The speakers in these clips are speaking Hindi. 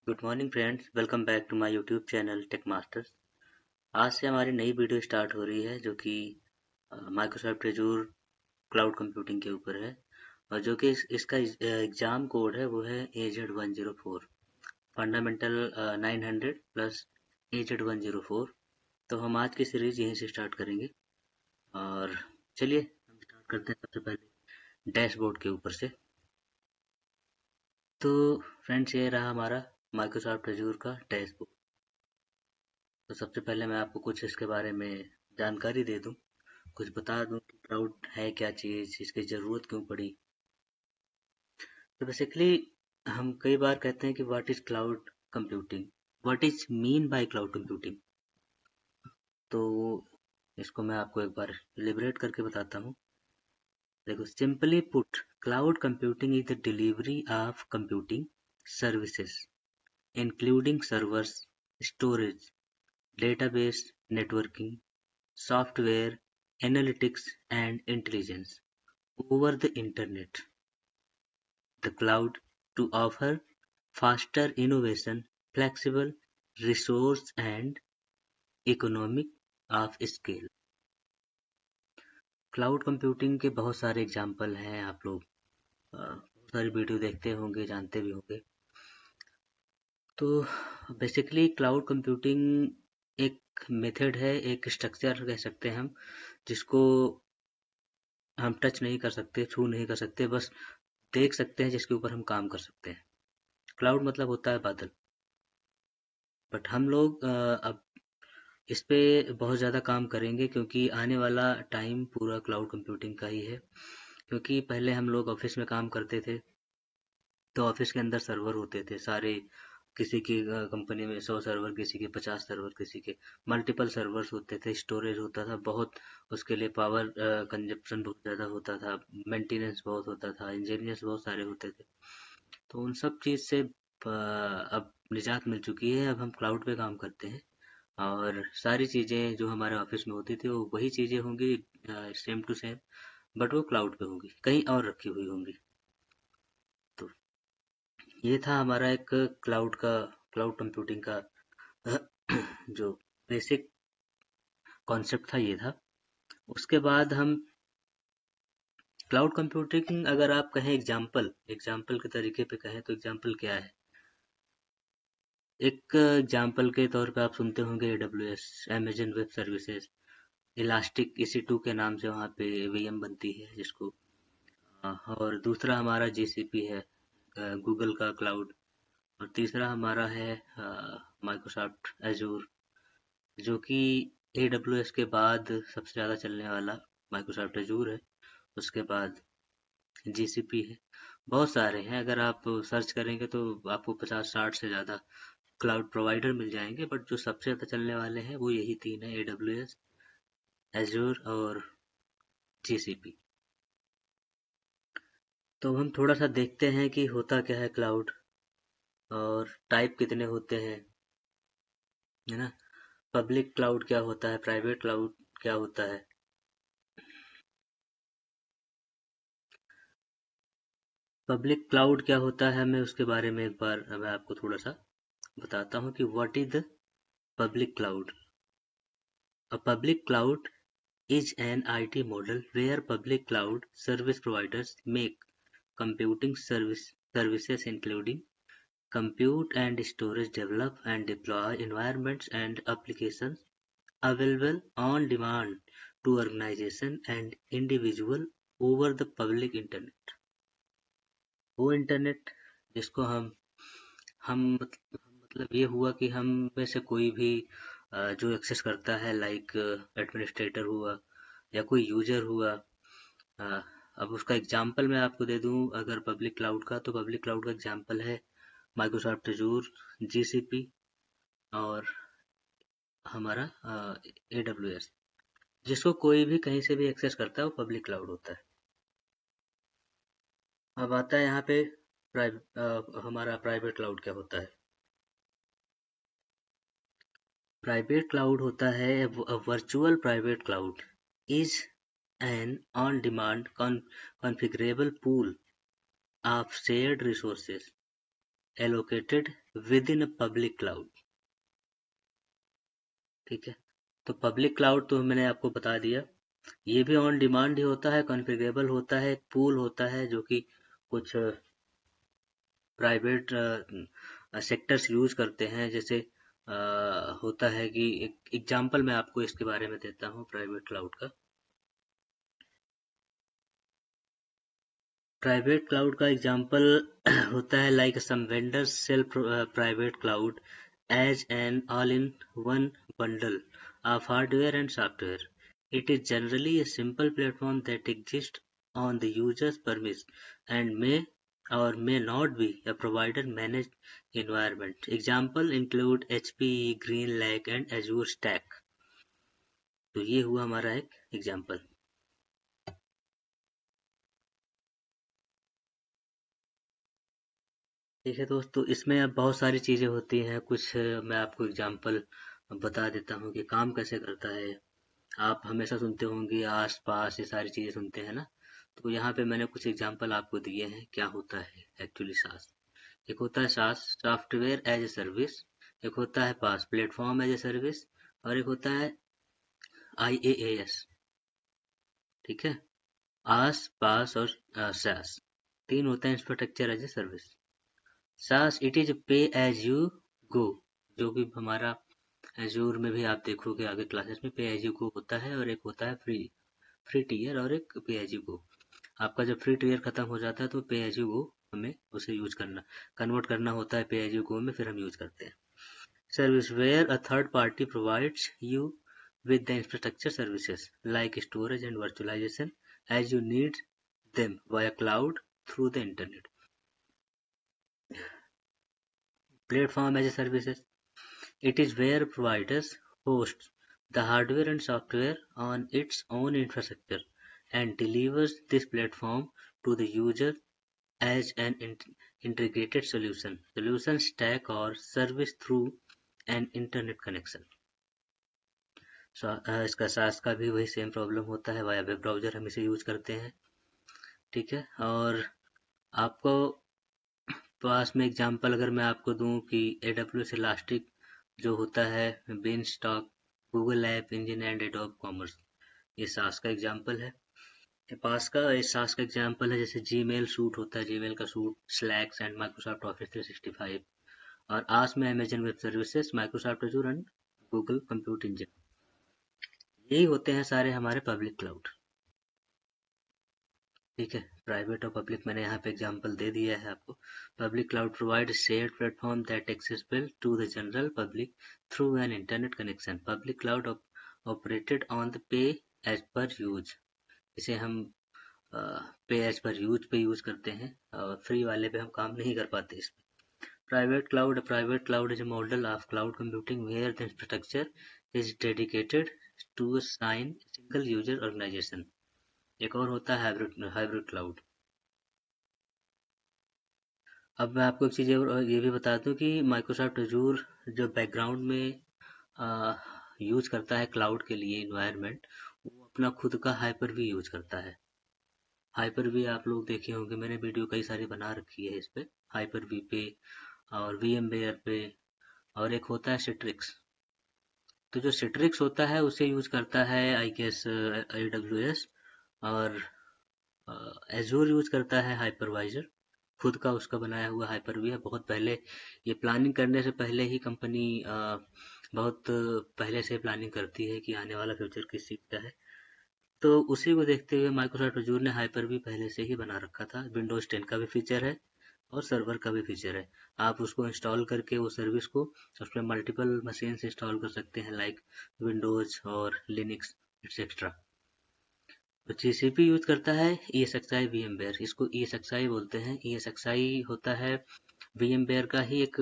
Good morning friends, welcome back to my YouTube channel tech masters. आज से हमारी नई वीडियो स्टार्ट हो रही है जो कि माइक्रोसॉफ्ट एजूर क्लाउड कंप्यूटिंग के ऊपर है और जो कि इसका एग्ज़ाम कोड है वो है AZ104 फंडामेंटल 900 प्लस AZ104। तो हम आज की सीरीज यहीं से स्टार्ट करेंगे और चलिए हम स्टार्ट करते हैं सबसे पहले डैशबोर्ड के ऊपर से। तो फ्रेंड्स, ये रहा हमारा माइक्रोसॉफ्ट एजूर का डैशबोर्ड। तो सबसे पहले मैं आपको कुछ इसके बारे में जानकारी दे दूं, कुछ बता दूं कि क्लाउड है क्या चीज़, इसकी ज़रूरत क्यों पड़ी। तो बेसिकली हम कई बार कहते हैं कि what is cloud computing, what is mean by cloud computing. तो इसको मैं आपको एक बार इलिबरेट करके बताता हूँ। देखो, simply put, cloud computing is the delivery of computing services including servers, storage, database, networking, software, analytics, and intelligence over the internet, the cloud, to offer faster innovation, flexible resource, and economic of scale। Cloud computing के बहुत सारे एग्जाम्पल हैं, आप लोग बहुत सारी वीडियो देखते होंगे, जानते भी होंगे। तो बेसिकली क्लाउड कंप्यूटिंग एक मेथड है, एक स्ट्रक्चर कह सकते हैं हम, जिसको हम टच नहीं कर सकते, छू नहीं कर सकते, बस देख सकते हैं, जिसके ऊपर हम काम कर सकते हैं। क्लाउड मतलब होता है बादल। बट हम लोग अब इस पे बहुत ज़्यादा काम करेंगे क्योंकि आने वाला टाइम पूरा क्लाउड कंप्यूटिंग का ही है। क्योंकि पहले हम लोग ऑफिस में काम करते थे, तो ऑफिस के अंदर सर्वर होते थे सारे, किसी की कंपनी में 100 सर्वर, किसी के 50 सर्वर, किसी के मल्टीपल सर्वर्स होते थे, स्टोरेज होता था बहुत, उसके लिए पावर कंजप्शन बहुत ज़्यादा होता था, मेंटेनेंस बहुत होता था, इंजीनियर्स बहुत सारे होते थे। तो उन सब चीज़ से अब निजात मिल चुकी है। अब हम क्लाउड पे काम करते हैं और सारी चीज़ें जो हमारे ऑफिस में होती थी वो वही चीज़ें होंगी, सेम टू सेम, बट वो क्लाउड पे होंगी, कहीं और रखी हुई होंगी। तो ये था हमारा एक क्लाउड कंप्यूटिंग का जो बेसिक कॉन्सेप्ट था, ये था। उसके बाद हम क्लाउड कंप्यूटिंग, अगर आप कहें एग्जाम्पल एग्जाम्पल के तरीके पे कहें तो एग्जाम्पल क्या है। एक एग्जाम्पल के तौर पे आप सुनते होंगे AWS, Amazon web services, elastic EC2 के नाम से वहाँ पे VM बनती है जिसको, और दूसरा हमारा GCP है, गूगल का क्लाउड, और तीसरा हमारा है माइक्रोसॉफ्ट एजूर, जो कि AWS के बाद सबसे ज़्यादा चलने वाला माइक्रोसॉफ्ट एजूर है। उसके बाद GCP है। बहुत सारे हैं, अगर आप सर्च करेंगे तो आपको 50-60 से ज़्यादा क्लाउड प्रोवाइडर मिल जाएंगे, बट जो सबसे ज़्यादा चलने वाले हैं वो यही तीन है, AWS, एजूर और GCP। तो हम थोड़ा सा देखते हैं कि होता क्या है क्लाउड, और टाइप कितने होते हैं, है ना। पब्लिक क्लाउड क्या होता है, प्राइवेट क्लाउड क्या होता है। पब्लिक क्लाउड क्या होता है, मैं उसके बारे में एक बार मैं आपको थोड़ा सा बताता हूँ कि what is the public cloud. A public cloud is an IT model where public cloud service providers make computing services including compute and storage, develop and deploy environments and applications available on demand to organization and individual over the public internet। वो इंटरनेट जिसको हम मतलब ये हुआ कि हम में से कोई भी जो एक्सेस करता है, लाइक एडमिनिस्ट्रेटर हुआ या कोई यूजर हुआ। अ, अब उसका एग्जांपल मैं आपको दे दूं, अगर पब्लिक क्लाउड का, तो पब्लिक क्लाउड का एग्जांपल है माइक्रोसॉफ्ट एजूर, GCP और हमारा AWS। जिसको कोई भी कहीं से भी एक्सेस करता है वो पब्लिक क्लाउड होता है। अब आता है यहाँ पे हमारा प्राइवेट क्लाउड क्या होता है। प्राइवेट क्लाउड होता है virtual private cloud is an on demand configurable pool of shared resources allocated within a public cloud। ठीक है, तो पब्लिक क्लाउड तो मैंने आपको बता दिया। ये भी ऑन डिमांड ही होता है, कॉन्फ़िगरेबल होता है, एक पूल होता है जो कि कुछ प्राइवेट सेक्टर्स यूज करते हैं। जैसे होता है कि एक एग्जांपल मैं आपको इसके बारे में देता हूँ प्राइवेट क्लाउड का। प्राइवेट क्लाउड का एग्जांपल होता है like some vendors sell private cloud as an all-in-one bundle of hardware and software. It is generally a simple platform that exists on the user's premise and may or may not be a provider-managed environment. Example include HPE, GreenLake and Azure Stack. तो ये हुआ हमारा एक एग्जाम्पल। ठीक है दोस्तों, इसमें अब बहुत सारी चीज़ें होती हैं। कुछ मैं आपको एग्जाम्पल बता देता हूँ कि काम कैसे करता है। आप हमेशा सुनते होंगे आस पास, ये सारी चीजें सुनते हैं ना। तो यहाँ पे मैंने कुछ एग्जांपल आपको दिए हैं क्या होता है एक्चुअली सास। एक होता है सास सॉफ्टवेयर एज ए सर्विस, एक होता है पास प्लेटफॉर्म एज ए सर्विस, और एक होता है IaaS। ठीक है, आस पास और सास, तीन होते हैं infrastructure as a service. SaaS it is pay as you go, जो कि हमारा एज्योर में भी आप देखोगे आगे क्लासेस में पे एज यू गो होता है, और एक होता है फ्री टीयर और एक पे एज यू गो। आपका जब फ्री टीयर खत्म हो जाता है तो पे एज यू गो हमें उसे यूज करना, कन्वर्ट करना होता है पे एज यू गो में, फिर हम यूज करते हैं। Service where a third party provides you with the infrastructure services like storage and virtualization as you need them via cloud through the internet. Platform as a services, it is where providers hosts the hardware and software on its own infrastructure and delivers this platform to the user as an integrated solution stack or service through an internet connection। इसका सास का भी वही सेम प्रॉब्लम होता है, वाया वेब ब्राउजर हम इसे यूज करते हैं। ठीक है, और आपको पास में एग्जांपल अगर मैं आपको दूं कि AWS इलास्टिक जो होता है, Beanstalk, Google App Engine and Adobe Commerce, ये सास का एग्जांपल है। पास का इस सास का एग्जांपल है जैसे जीमेल सूट होता है, जीमेल का suit, slacks and Microsoft office 365, और आस में Amazon web services, Microsoft Azzur and Google compute engine. यही होते हैं सारे हमारे पब्लिक क्लाउड। ठीक है, प्राइवेट और पब्लिक मैंने यहाँ पे एग्जांपल दे दिया है आपको। Public cloud provide shared platform that accessible to the general public through an internet connection. Public cloud operated on the pay as per use, इसे हम पे एज पर यूज पे यूज करते हैं, और फ्री वाले पे हम काम नहीं कर पाते इसमें। Private cloud is a model of cloud computing where the infrastructure is dedicated to a single user organization। एक और होता है हाइब्रिड क्लाउड। अब मैं आपको एक चीज़ ये भी बता दूं कि माइक्रोसॉफ्ट अजूर जो बैकग्राउंड में यूज करता है क्लाउड के लिए इन्वायरमेंट, वो अपना खुद का हाइपर भी यूज करता है। हाइपर भी आप लोग देखे होंगे, मैंने वीडियो कई सारी बना रखी है इस पे, हाइपर वी पे और VMware पे, और एक होता है सिट्रिक्स। तो जो सिट्रिक्स होता है उसे यूज करता है आई गेस AWS, और एजूर यूज करता है हाइपरवाइजर, खुद का उसका बनाया हुआ हाइपर भी है। बहुत पहले, ये प्लानिंग करने से पहले ही कंपनी बहुत पहले से प्लानिंग करती है कि आने वाला फ्यूचर किस चीज़ का है। तो उसी को देखते हुए माइक्रोसॉफ्ट अजूर ने हाइपर भी पहले से ही बना रखा था। विंडोज 10 का भी फीचर है और सर्वर का भी फीचर है। आप उसको इंस्टॉल करके वो सर्विस को उसमें मल्टीपल मशीन से इंस्टॉल कर सकते हैं, लाइक विंडोज और लिनक्स एक्सेट्रा। तो GCP यूज करता है ESXi VMware, इसको ESXi बोलते हैं। ESXi होता है VMware का ही एक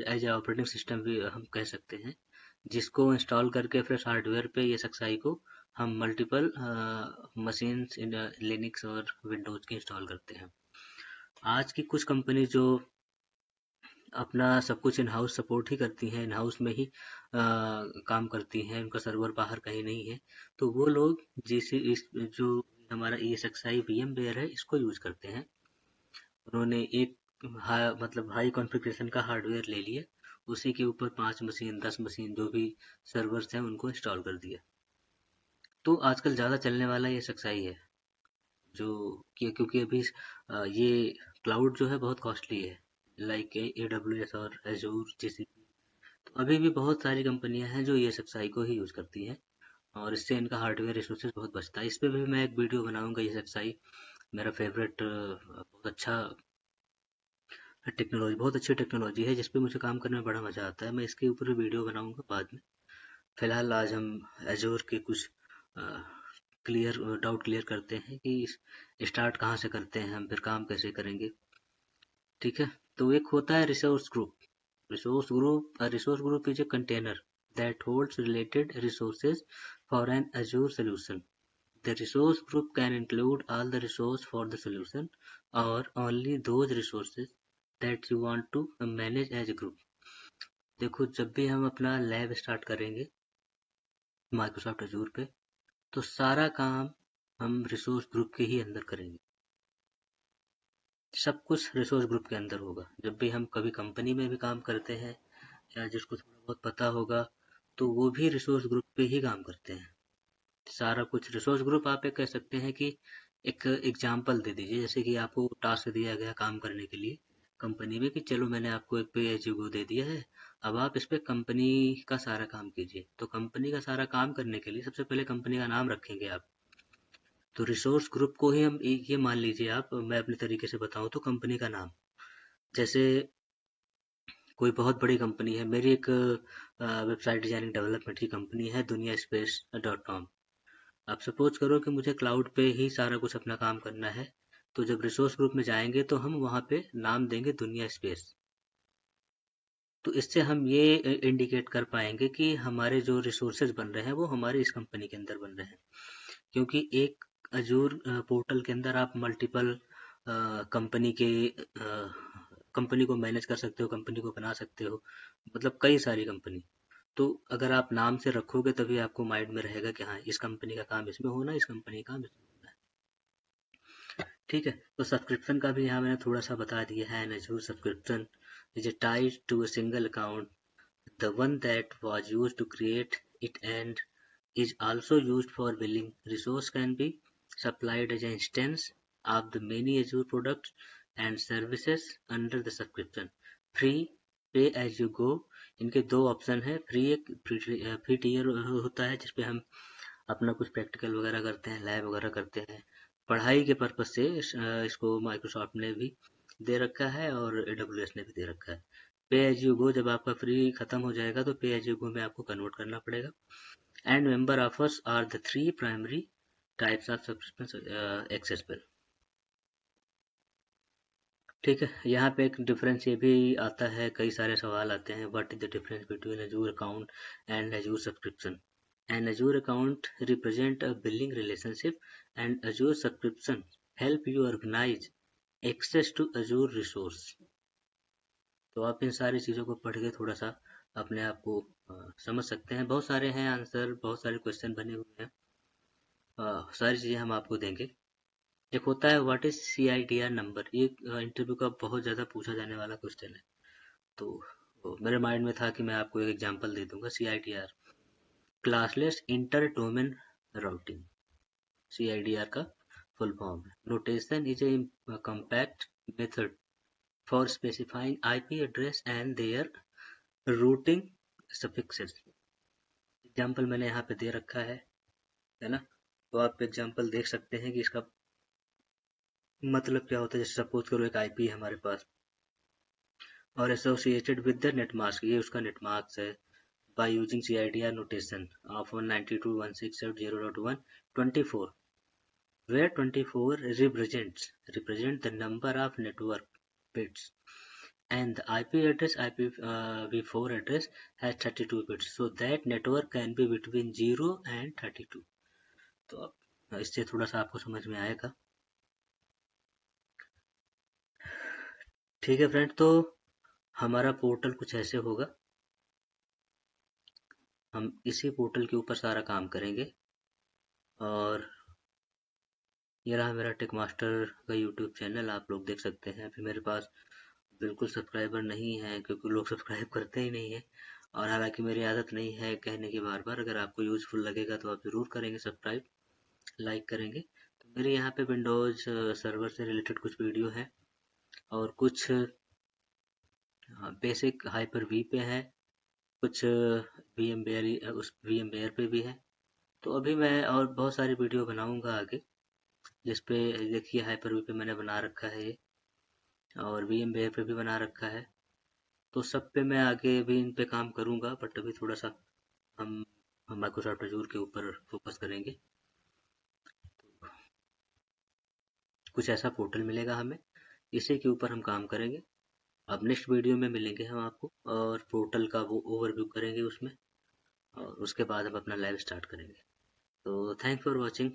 एज ऑपरेटिंग सिस्टम भी हम कह सकते हैं, जिसको इंस्टॉल करके फिर हार्डवेयर पे ESXi को हम मल्टीपल मशीन्स इन लिनक्स और विंडोज की इंस्टॉल करते हैं। आज की कुछ कंपनी जो अपना सब कुछ इन हाउस सपोर्ट ही करती हैं, इन हाउस में ही काम करती हैं, उनका सर्वर बाहर कहीं नहीं है, तो वो लोग जैसे इस जो हमारा ESXi VMware है इसको यूज करते हैं। उन्होंने एक मतलब हाई कॉन्फ़िगरेशन का हार्डवेयर ले लिए, उसी के ऊपर 5 मशीन 10 मशीन जो भी सर्वर्स हैं उनको इंस्टॉल कर दिया। तो आजकल ज़्यादा चलने वाला ये सक्साई है, जो कि क्योंकि अभी ये क्लाउड जो है बहुत कॉस्टली है, लाइक AWS और एजूर GCP। तो अभी भी बहुत सारी कंपनियां हैं जो ये सक्साई को ही यूज़ करती हैं, और इससे इनका हार्डवेयर रिसोर्सेज बहुत बचता है। इस पे भी मैं एक वीडियो बनाऊंगा। ये सक्साई मेरा फेवरेट, बहुत अच्छा टेक्नोलॉजी, बहुत अच्छी टेक्नोलॉजी है जिस पे मुझे काम करने में बड़ा मज़ा आता है। मैं इसके ऊपर वीडियो बनाऊंगा बाद में। फिलहाल आज हम एजोर के कुछ क्लियर डाउट क्लियर करते हैं कि स्टार्ट कहाँ से करते हैं हम, फिर काम कैसे करेंगे। ठीक है। तो एक होता है resource group. Resource group is a container that holds related resources for an Azure solution. The resource group can include all the resources for the solution or only those resources that you want to manage as a group. देखो, जब भी हम अपना लैब स्टार्ट करेंगे माइक्रोसॉफ्ट अजूर पे, तो सारा काम हम रिसोर्स ग्रुप के ही अंदर करेंगे। सब कुछ रिसोर्स ग्रुप के अंदर होगा। जब भी हम कभी कंपनी में भी काम करते हैं, या जिसको थोड़ा बहुत पता होगा, तो वो भी रिसोर्स ग्रुप पे ही काम करते हैं। सारा कुछ रिसोर्स ग्रुप आप एक कह सकते हैं कि एक एग्जाम्पल दे दीजिए, जैसे कि आपको टास्क दिया गया काम करने के लिए कंपनी में, कि चलो मैंने आपको एक पे एज यू गो दे दिया है, अब आप इस पे कंपनी का सारा काम कीजिए। तो कंपनी का सारा काम करने के लिए सबसे पहले कंपनी का नाम रखेंगे आप। तो रिसोर्स ग्रुप को ही हम ये मान लीजिए आप, मैं अपने तरीके से बताऊं तो कंपनी का नाम, जैसे कोई बहुत बड़ी कंपनी है, मेरी एक वेबसाइट डिजाइनिंग डेवलपमेंट की कंपनी है, दुनिया स्पेस .com। आप सपोज करो कि मुझे क्लाउड पे ही सारा कुछ अपना काम करना है, तो जब रिसोर्स ग्रुप में जाएंगे तो हम वहाँ पे नाम देंगे दुनिया स्पेस। तो इससे हम ये इंडिकेट कर पाएंगे कि हमारे जो रिसोर्सेज बन रहे हैं वो हमारी इस कंपनी के अंदर बन रहे हैं। क्योंकि एक अजूर पोर्टल के अंदर आप मल्टीपल कंपनी के कंपनी को मैनेज कर सकते हो, कंपनी को बना सकते हो, मतलब कई सारी कंपनी। तो अगर आप नाम से रखोगे तभी आपको माइंड में रहेगा कि हाँ, इस कंपनी का काम इसमें होना है, इस कंपनी का काम इसमें होना है। ठीक है। तो सब्सक्रिप्शन का भी यहाँ मैंने थोड़ा सा बता दिया है। An Azure subscription is tied to a single account, the one that was used to create it, and is also used for billing. Resource can be supplied as an instance of the many Azure products and services under the subscription. Free, पे एज यू गो, इनके दो ऑप्शन है। फ्री एक फ्री टीयर होता है जिसपे हम अपना कुछ प्रैक्टिकल वगैरह करते हैं, लैब वगैरह करते हैं। पढ़ाई के पर्पज से इसको माइक्रोसॉफ्ट ने भी दे रखा है और AWS ने भी दे रखा है। पे एज यू गो, जब आपका फ्री खत्म हो जाएगा तो पे एज यू गो में आपको कन्वर्ट करना पड़ेगा। And member offers are the three primary types of subscription accessible. ठीक है। यहाँ पे एक डिफरेंस ये भी आता है, कई सारे सवाल आते हैं, what is the difference between Azure account and Azure subscription. An Azure account represent a billing relationship and Azure subscription help you organize access to Azure resource. तो आप इन सारी चीज़ों को पढ़ के थोड़ा सा अपने आप को समझ सकते हैं। बहुत सारे हैं आंसर, बहुत सारे क्वेश्चन बने हुए हैं, सारी चीज़ें हम आपको देंगे। एक होता है व्हाट इज CIDR नंबर, ये इंटरव्यू का बहुत ज़्यादा पूछा जाने वाला क्वेश्चन है। तो मेरे माइंड में था कि मैं आपको एक एग्जांपल दे दूंगा। CIDR classless inter domain routing, CIDR का फुल फॉर्म है। Notation is a compact method for specifying IP address and their routing suffixes. Example मैंने यहाँ पे दे रखा है ना। तो आप एग्जाम्पल देख सकते हैं कि इसका मतलब क्या होता है। जैसे सपोज करो एक IP है हमारे पास और associated with the net mask, ये उसका नेट मास्क है। By using CIDR notation of 192.168.0.124, where 24 represent the number of network bits and the IP address IPv4 address has 32 bits, so that network can be between 0 and 32। तो अब इससे थोड़ा सा आपको समझ में आएगा। ठीक है फ्रेंड, तो हमारा पोर्टल कुछ ऐसे होगा। हम इसी पोर्टल के ऊपर सारा काम करेंगे। और ये रहा मेरा टेक मास्टर का यूट्यूब चैनल, आप लोग देख सकते हैं। फिर मेरे पास बिल्कुल सब्सक्राइबर नहीं है, क्योंकि लोग सब्सक्राइब करते ही नहीं है। और हालांकि मेरी आदत नहीं है कहने की बार बार, अगर आपको यूज़फुल लगेगा तो आप ज़रूर करेंगे सब्सक्राइब, लाइक करेंगे। तो मेरे यहाँ पे विंडोज़ सर्वर से रिलेटेड कुछ वीडियो है, और कुछ बेसिक हाइपर वी पे है, कुछ वी एम वेयर, उस वी एम वेयर पे भी है। तो अभी मैं और बहुत सारी वीडियो बनाऊंगा आगे, जिस पे देखिए हाइपर वी पे मैंने बना रखा है ये, और वी एम वेयर पे भी बना रखा है। तो सब पे मैं आगे भी इन पे काम करूंगा, बट अभी थोड़ा सा हम माइक्रोसॉफ्ट अजूर के ऊपर फोकस करेंगे। कुछ ऐसा पोर्टल मिलेगा हमें, इसी के ऊपर हम काम करेंगे। अब नेक्स्ट वीडियो में मिलेंगे हम आपको, और पोर्टल का वो ओवरव्यू करेंगे उसमें, और उसके बाद हम अपना लाइव स्टार्ट करेंगे। तो थैंक्स फॉर वॉचिंग।